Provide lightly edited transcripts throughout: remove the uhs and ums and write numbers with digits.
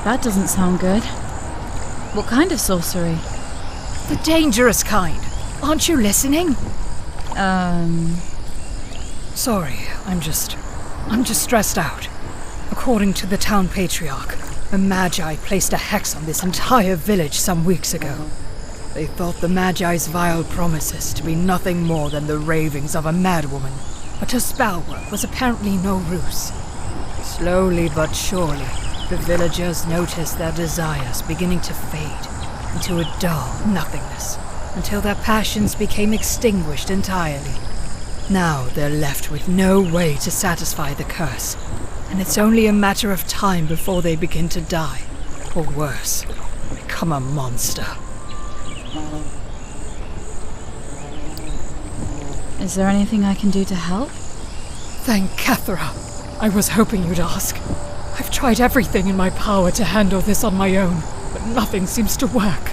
That doesn't sound good. What kind of sorcery? The dangerous kind. Aren't you listening? Sorry, I'm just stressed out. According to the town patriarch, the Magi placed a hex on this entire village some weeks ago. They thought the Magi's vile promises to be nothing more than the ravings of a madwoman, but her spell work was apparently no ruse. Slowly but surely, the villagers noticed their desires beginning to fade into a dull nothingness, until their passions became extinguished entirely. Now they're left with no way to satisfy the curse, and it's only a matter of time before they begin to die, or worse, become a monster. Is there anything I can do to help? Thank Cathra. I was hoping you'd ask. I've tried everything in my power to handle this on my own, but nothing seems to work.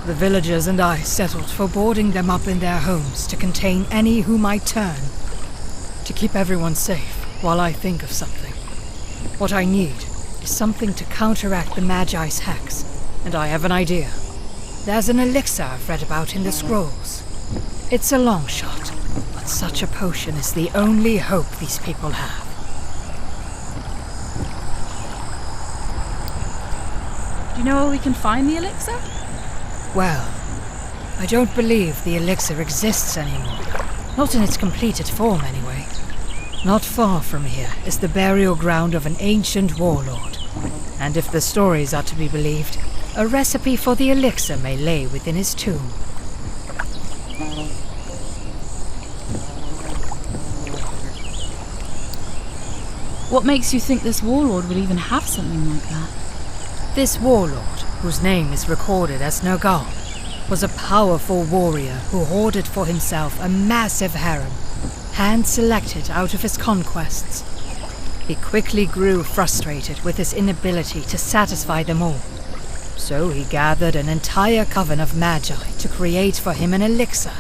The villagers and I settled for boarding them up in their homes to contain any who might turn. To keep everyone safe while I think of something. What I need is something to counteract the Magi's hex, and I have an idea. There's an elixir I've read about in the scrolls. It's a long shot, but such a potion is the only hope these people have. Do you know where we can find the elixir? Well, I don't believe the elixir exists anymore. Not in its completed form, anyway. Not far from here is the burial ground of an ancient warlord. And if the stories are to be believed, a recipe for the elixir may lay within his tomb. What makes you think this warlord would even have something like that? This warlord, whose name is recorded as Nergaal, was a powerful warrior who hoarded for himself a massive harem, hand-selected out of his conquests. He quickly grew frustrated with his inability to satisfy them all, so he gathered an entire coven of Magi to create for him an elixir.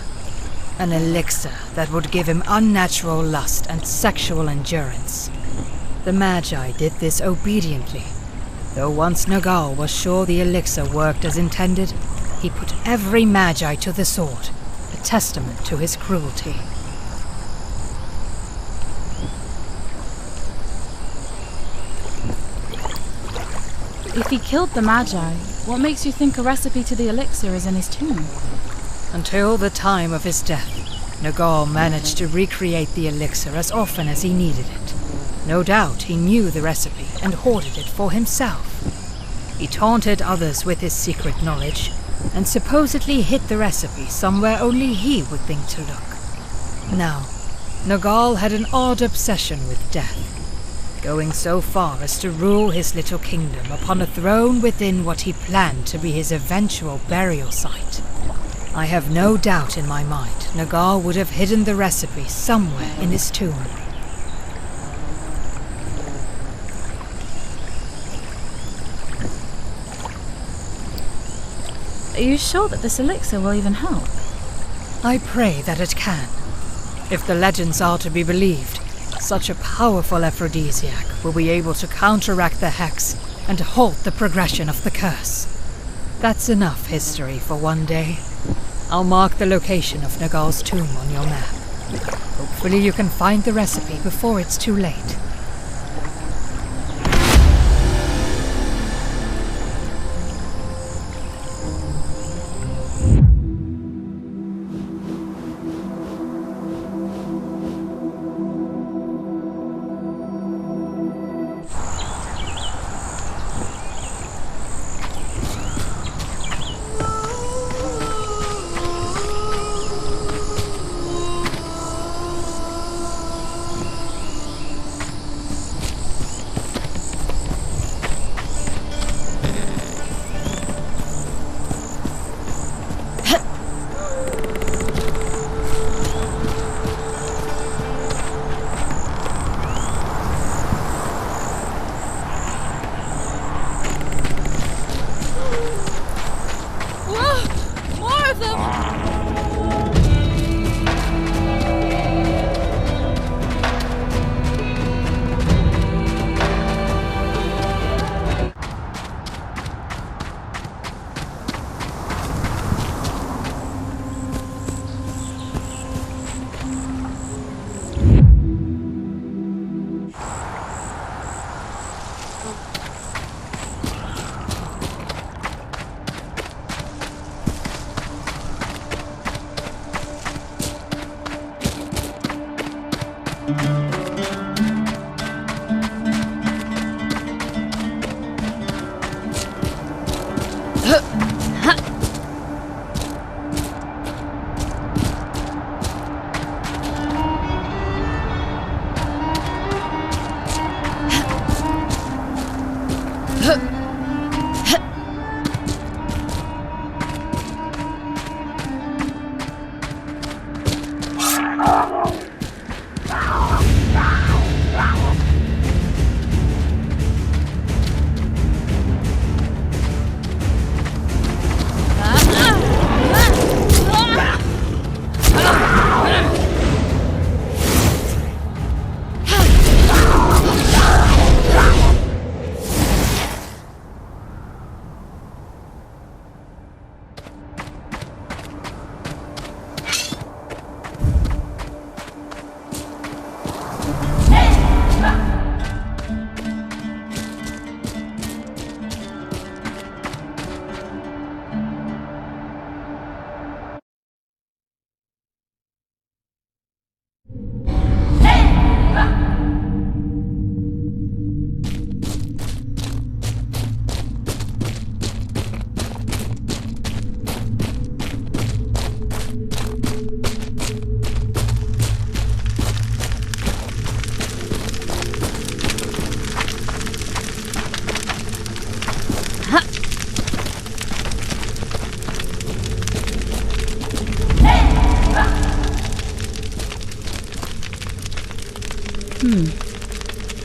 An elixir that would give him unnatural lust and sexual endurance. The Magi did this obediently, though once Nergaal was sure the elixir worked as intended, he put every Magi to the sword, a testament to his cruelty. If he killed the Magi, what makes you think a recipe to the elixir is in his tomb? Until the time of his death, Nergaal managed to recreate the elixir as often as he needed it. No doubt he knew the recipe and hoarded it for himself. He taunted others with his secret knowledge, and supposedly hid the recipe somewhere only he would think to look. Now, Nergaal had an odd obsession with death, going so far as to rule his little kingdom upon a throne within what he planned to be his eventual burial site. I have no doubt in my mind Nergaal would have hidden the recipe somewhere in his tomb. Are you sure that this elixir will even help? I pray that it can. If the legends are to be believed, such a powerful aphrodisiac will be able to counteract the hex and halt the progression of the curse. That's enough history for one day. I'll mark the location of Nergaal's tomb on your map. Hopefully you can find the recipe before it's too late.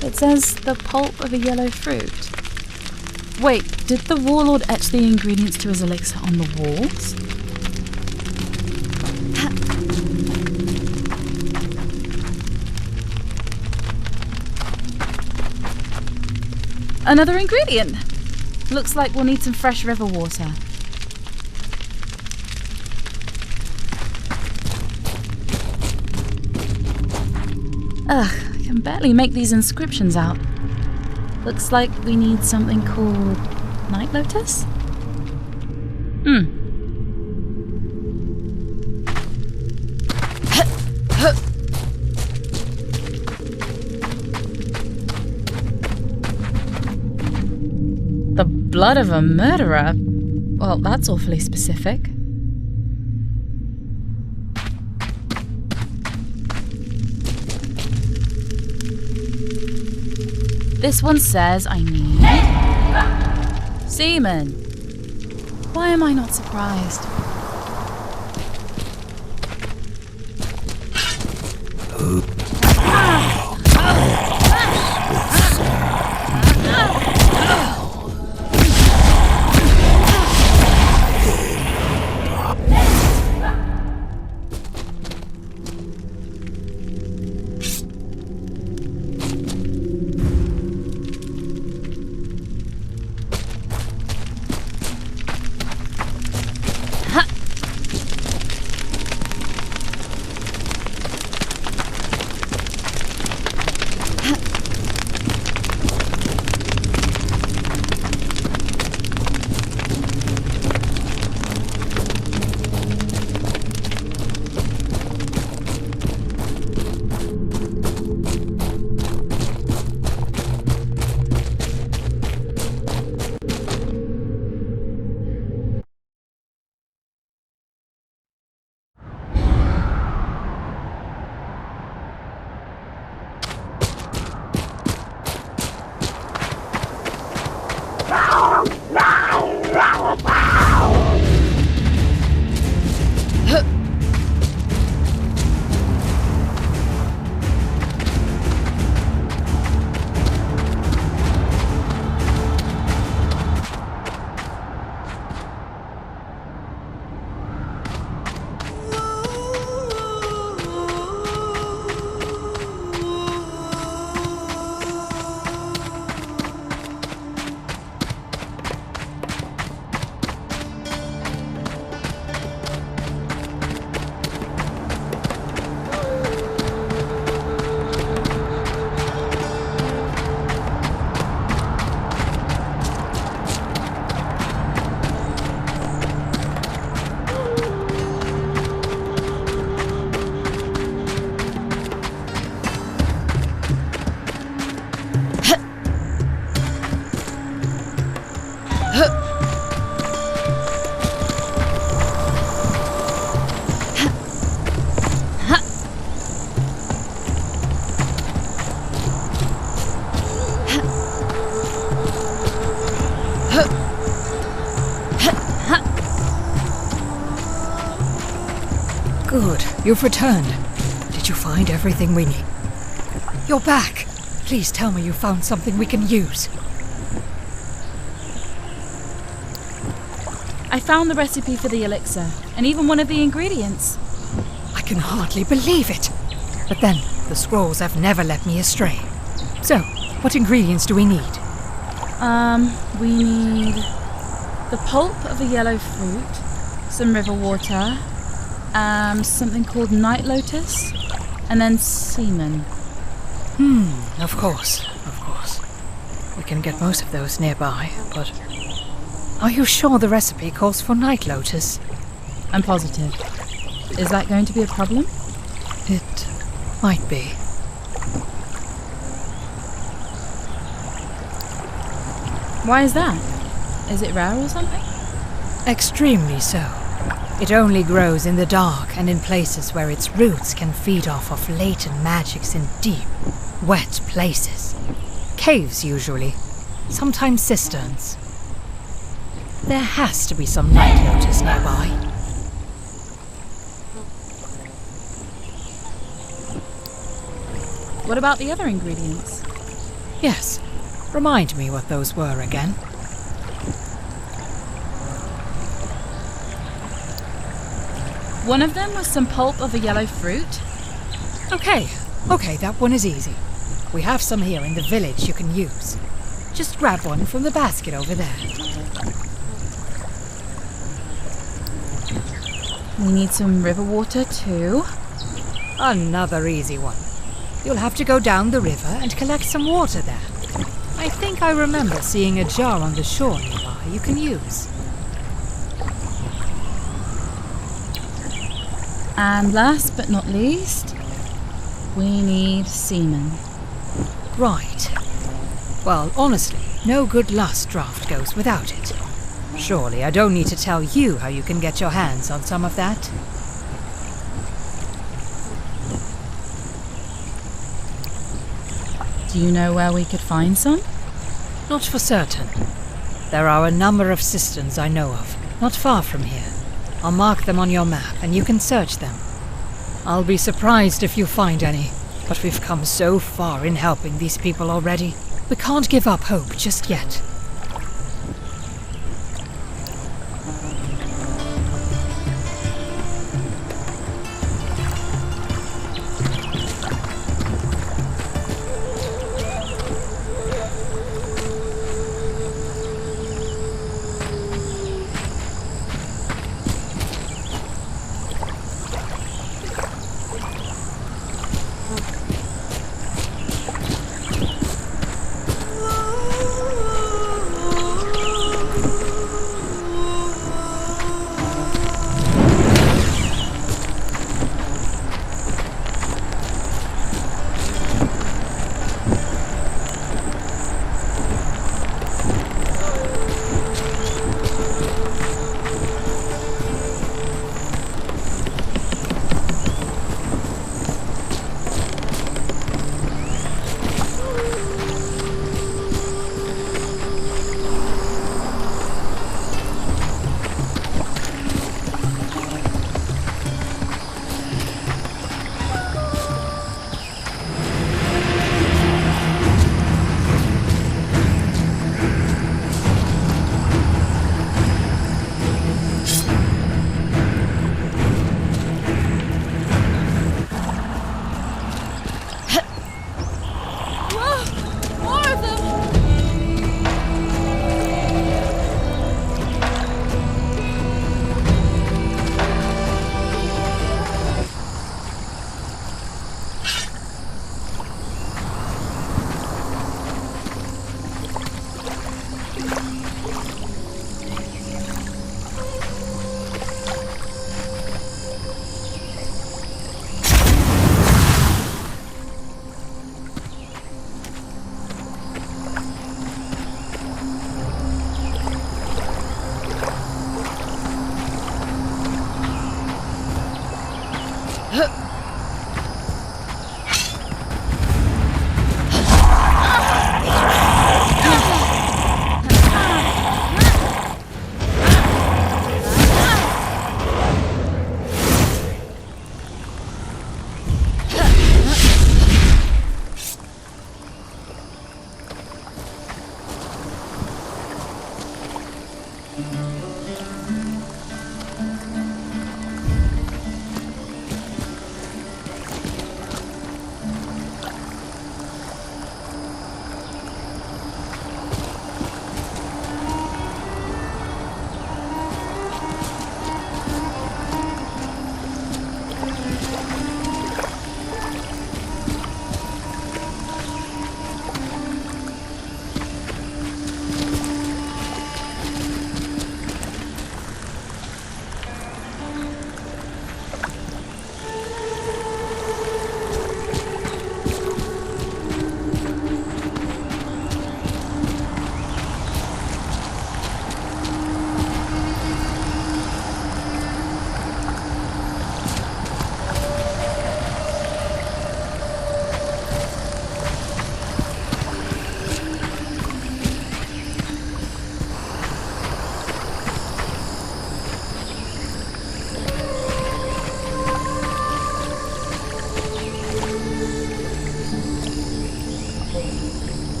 It says the pulp of a yellow fruit. Wait, did the Warlord etch the ingredients to his elixir on the walls? Another ingredient! Looks like we'll need some fresh river water. Ugh, I can barely make these inscriptions out. Looks like we need something called Night Lotus? The blood of a murderer? Well, that's awfully specific. This one says I need semen. Why am I not surprised? Good, you've returned. Did you find everything we need? You're back. Please tell me you found something we can use. I found the recipe for the elixir, and even one of the ingredients. I can hardly believe it. But then, the scrolls have never led me astray. So, what ingredients do we need? We need the pulp of a yellow fruit, some river water, something called Night Lotus, and then semen. Of course. We can get most of those nearby, but... Are you sure the recipe calls for Night Lotus? I'm positive. Is that going to be a problem? It might be. Why is that? Is it rare or something? Extremely so. It only grows in the dark and in places where its roots can feed off of latent magics in deep, wet places. Caves, usually. Sometimes cisterns. There has to be some Night Lotus nearby. What about the other ingredients? Yes. Remind me what those were again. One of them was some pulp of a yellow fruit. Okay, that one is easy. We have some here in the village you can use. Just grab one from the basket over there. We need some river water too. Another easy one. You'll have to go down the river and collect some water there. I think I remember seeing a jar on the shore nearby you can use. And last but not least, we need semen. Right. Well, honestly, no good lust draft goes without it. Surely I don't need to tell you how you can get your hands on some of that. Do you know where we could find some? Not for certain. There are a number of cisterns I know of, not far from here. I'll mark them on your map and you can search them. I'll be surprised if you find any, but we've come so far in helping these people already. We can't give up hope just yet.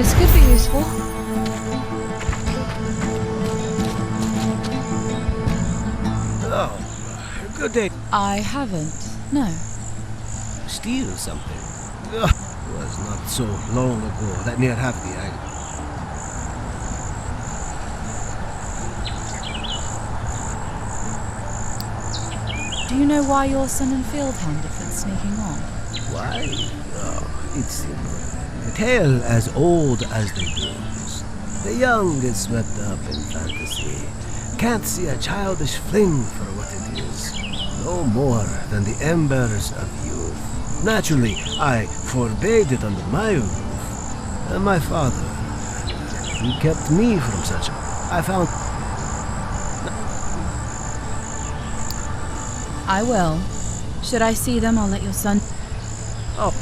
This could be useful. Oh, good day. I haven't. No. Steal something? Ugh, it was not so long ago that near have the island. Do you know why your son and field hand have been sneaking on? Why? Oh, it's simple. A tale as old as the wolves. The young get swept up in fantasy. Can't see a childish fling for what it is. No more than the embers of youth. Naturally, I forbade it under my roof. And my father, he kept me from such. I found. I will. Should I see them, I'll let your son... Oh.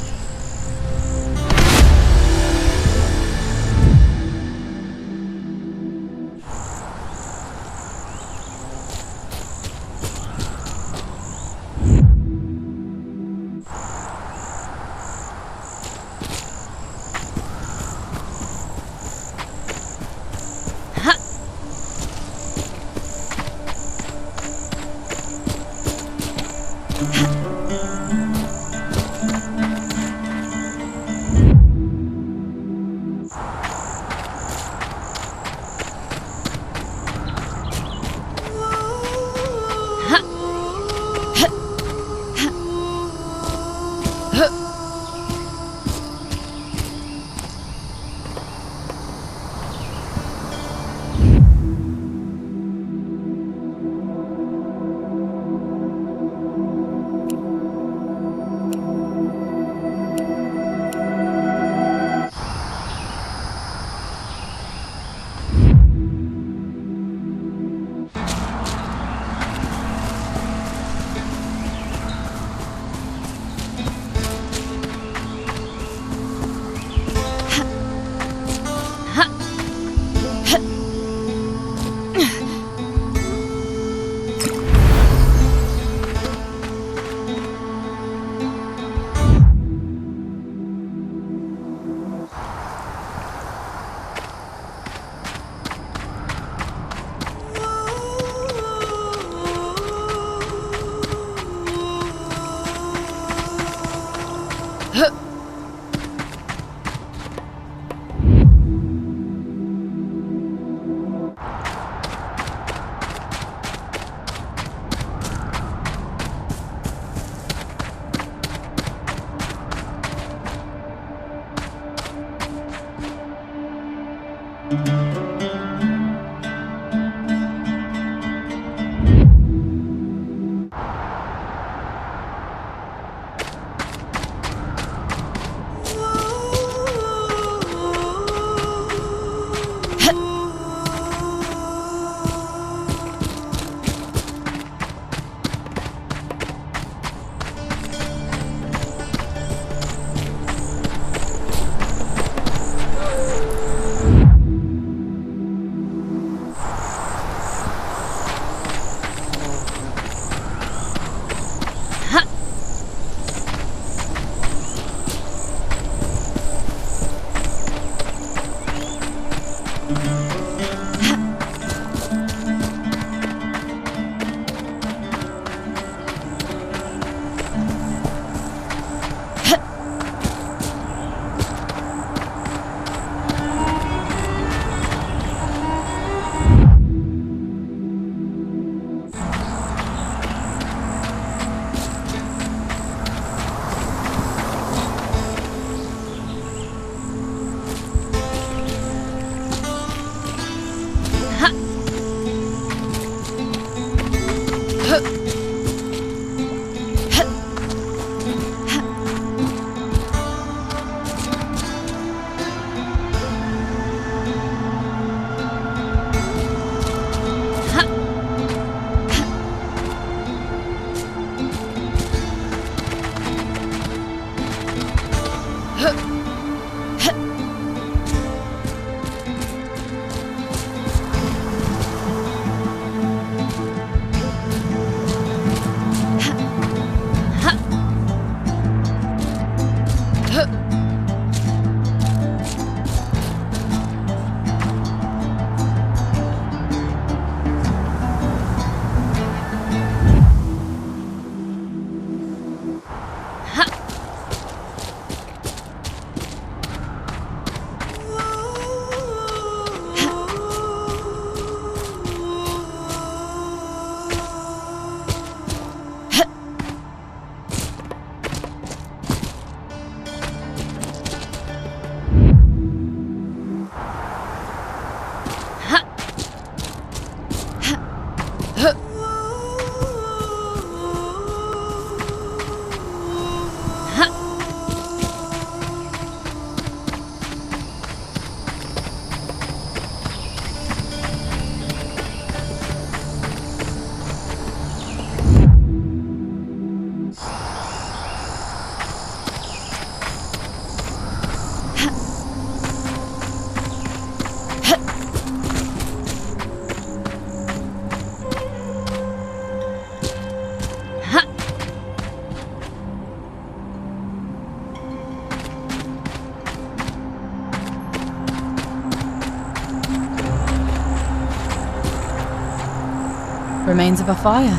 Remains of a fire.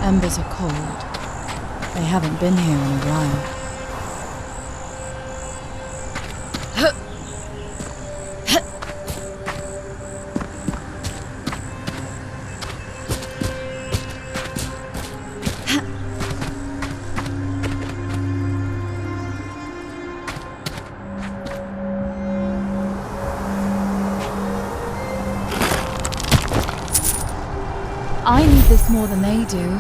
Embers are cold. They haven't been here in a while. I need this more than they do.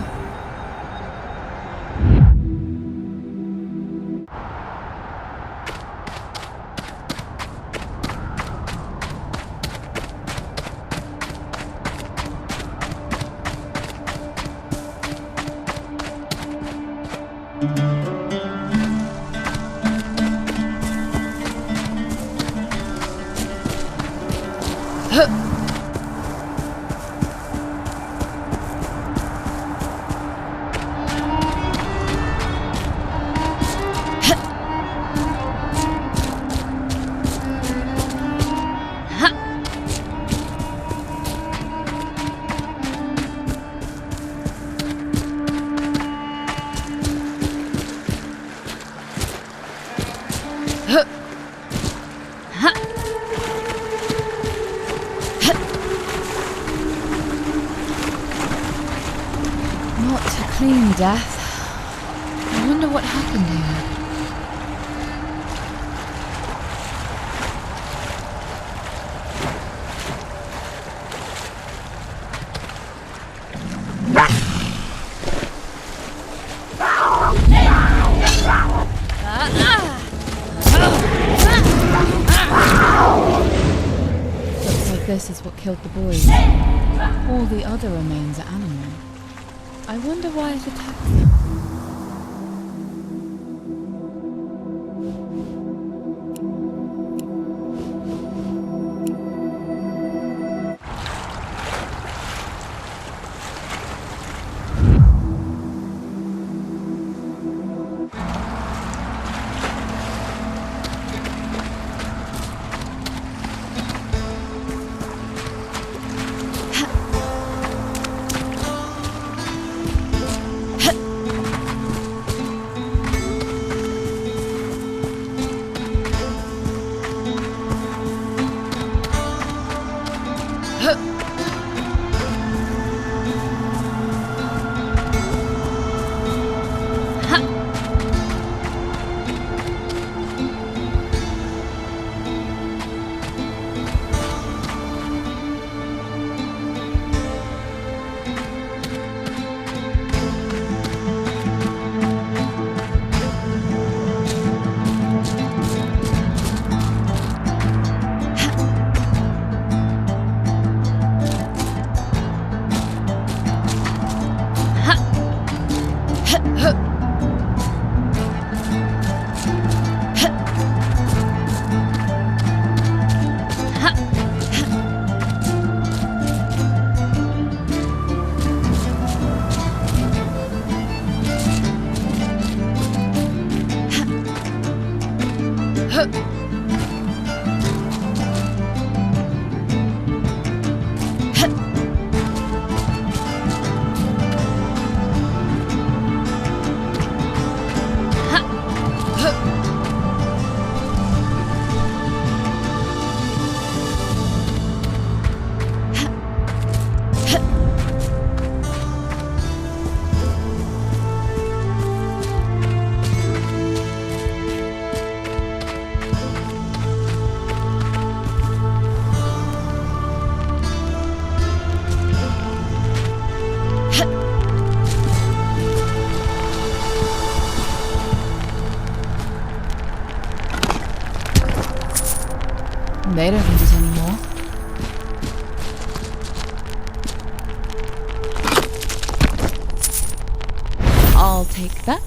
Not a clean death. I wonder what happened here. Looks like this is what killed the boys. All the other remains are animal. I wonder why it attacked them. They don't need it anymore. I'll take that.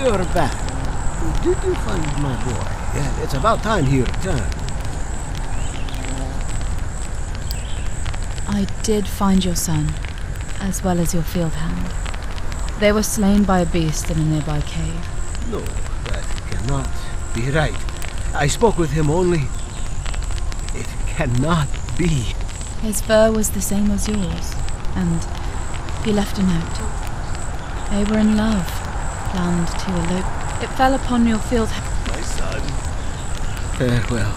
You're back. Did you find my boy? Yeah, it's about time he returned. I did find your son, as well as your field hand. They were slain by a beast in a nearby cave. No, that cannot be right. I spoke with him only. It cannot be. His fur was the same as yours, and he left a note. They were in love, planned to elope. It fell upon your field. My son. Farewell.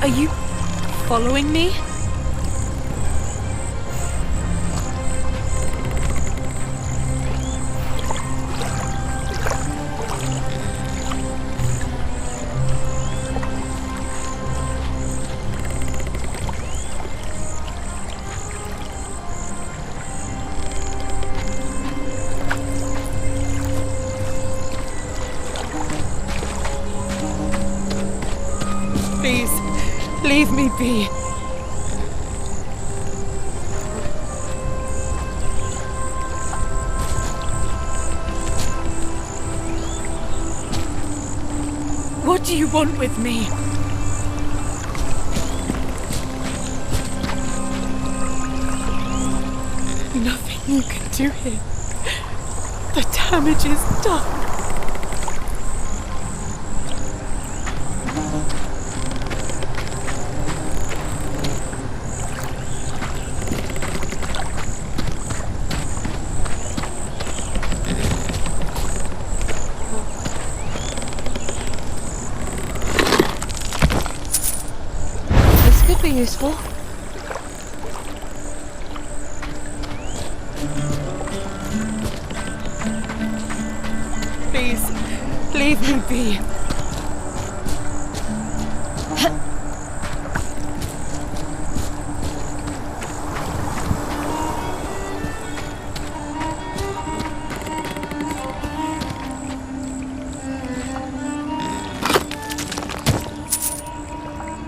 Are you following me? Please, leave me be. What do you want with me? Nothing you can do here. The damage is done. Useful. Please, leave me be.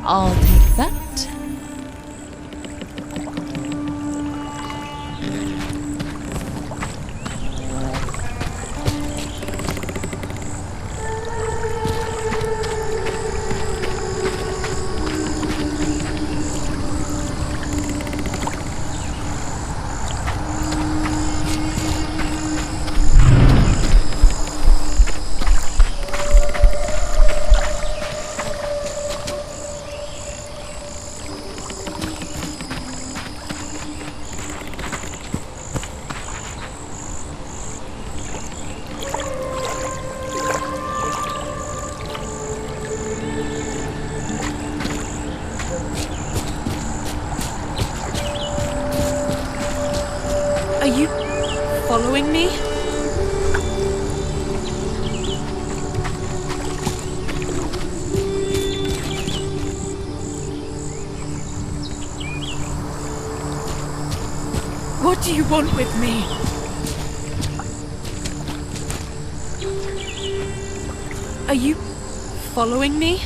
I'll take that. Are you following me? do you want with me? Are you following me?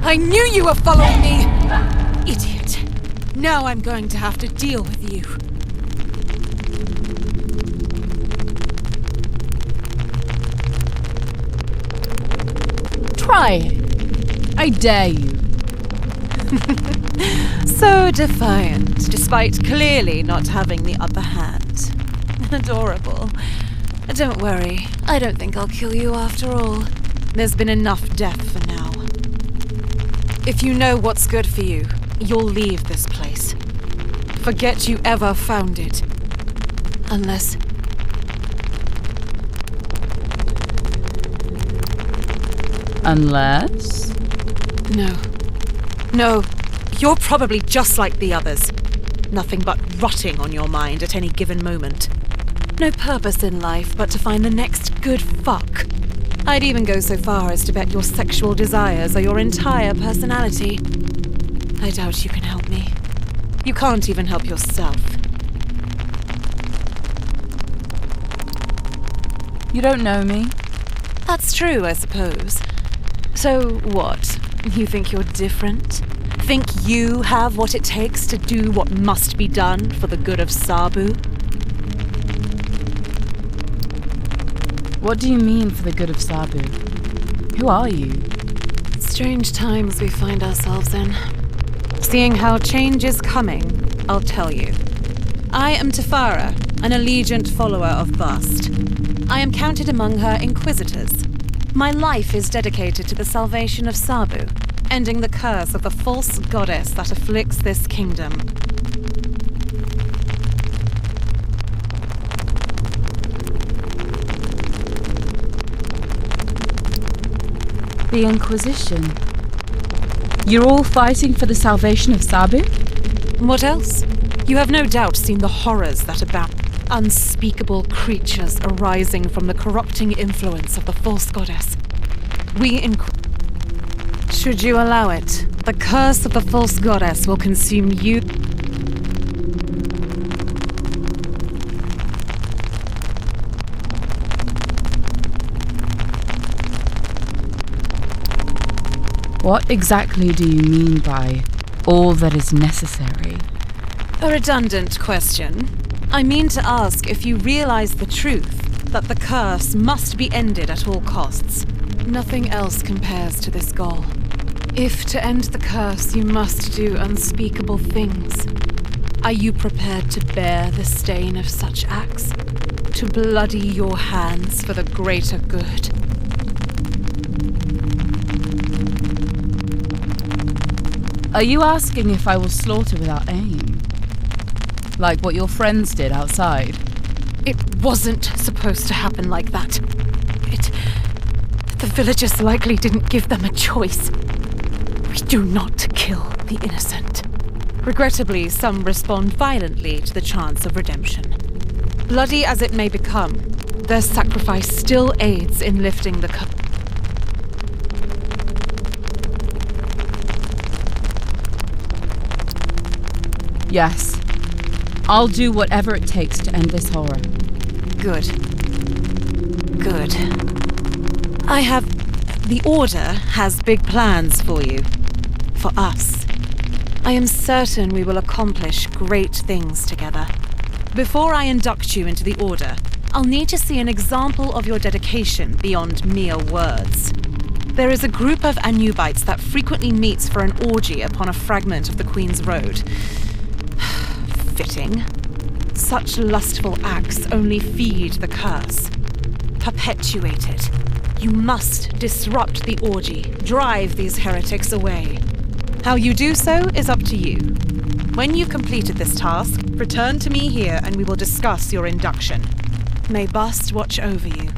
I knew you were following me! Idiot. Now I'm going to have to deal with you. Try it. I dare you. So defiant, despite clearly not having the upper hand. Adorable. Don't worry, I don't think I'll kill you after all. There's been enough death for now. If you know what's good for you, you'll leave this place. Forget you ever found it. Unless... Unless? No, you're probably just like the others. Nothing but rotting on your mind at any given moment. No purpose in life but to find the next good fuck. I'd even go so far as to bet your sexual desires are your entire personality. I doubt you can help me. You can't even help yourself. You don't know me? That's true, I suppose. So what? You think you're different? Think you have what it takes to do what must be done for the good of Sabu? What do you mean for the good of Sabu? Who are you? Strange times we find ourselves in. Seeing how change is coming, I'll tell you. I am Tefara, an allegiant follower of Bast. I am counted among her inquisitors. My life is dedicated to the salvation of Sabu, ending the curse of the false goddess that afflicts this kingdom. The Inquisition. You're all fighting for the salvation of Sabu? What else? You have no doubt seen the horrors that abound. Unspeakable creatures arising from the corrupting influence of the false goddess. Should you allow it, the curse of the false goddess will consume you. What exactly do you mean by all that is necessary? A redundant question. I mean to ask if you realize the truth, that the curse must be ended at all costs. Nothing else compares to this goal. If to end the curse you must do unspeakable things, are you prepared to bear the stain of such acts? To bloody your hands for the greater good? Are you asking if I will slaughter without aim? Like what your friends did outside? It wasn't supposed to happen like that. The villagers likely didn't give them a choice. We do not kill the innocent. Regrettably, some respond violently to the chance of redemption. Bloody as it may become, their sacrifice still aids in lifting the curse. Yes. I'll do whatever it takes to end this horror. Good. Good. The Order has big plans for you. For us. I am certain we will accomplish great things together. Before I induct you into the Order, I'll need to see an example of your dedication beyond mere words. There is a group of Anubites that frequently meets for an orgy upon a fragment of the Queen's Road. Fitting. Such lustful acts only feed the curse. Perpetuate it. You must disrupt the orgy, drive these heretics away. How you do so is up to you. When you've completed this task, return to me here and we will discuss your induction. May Bast watch over you.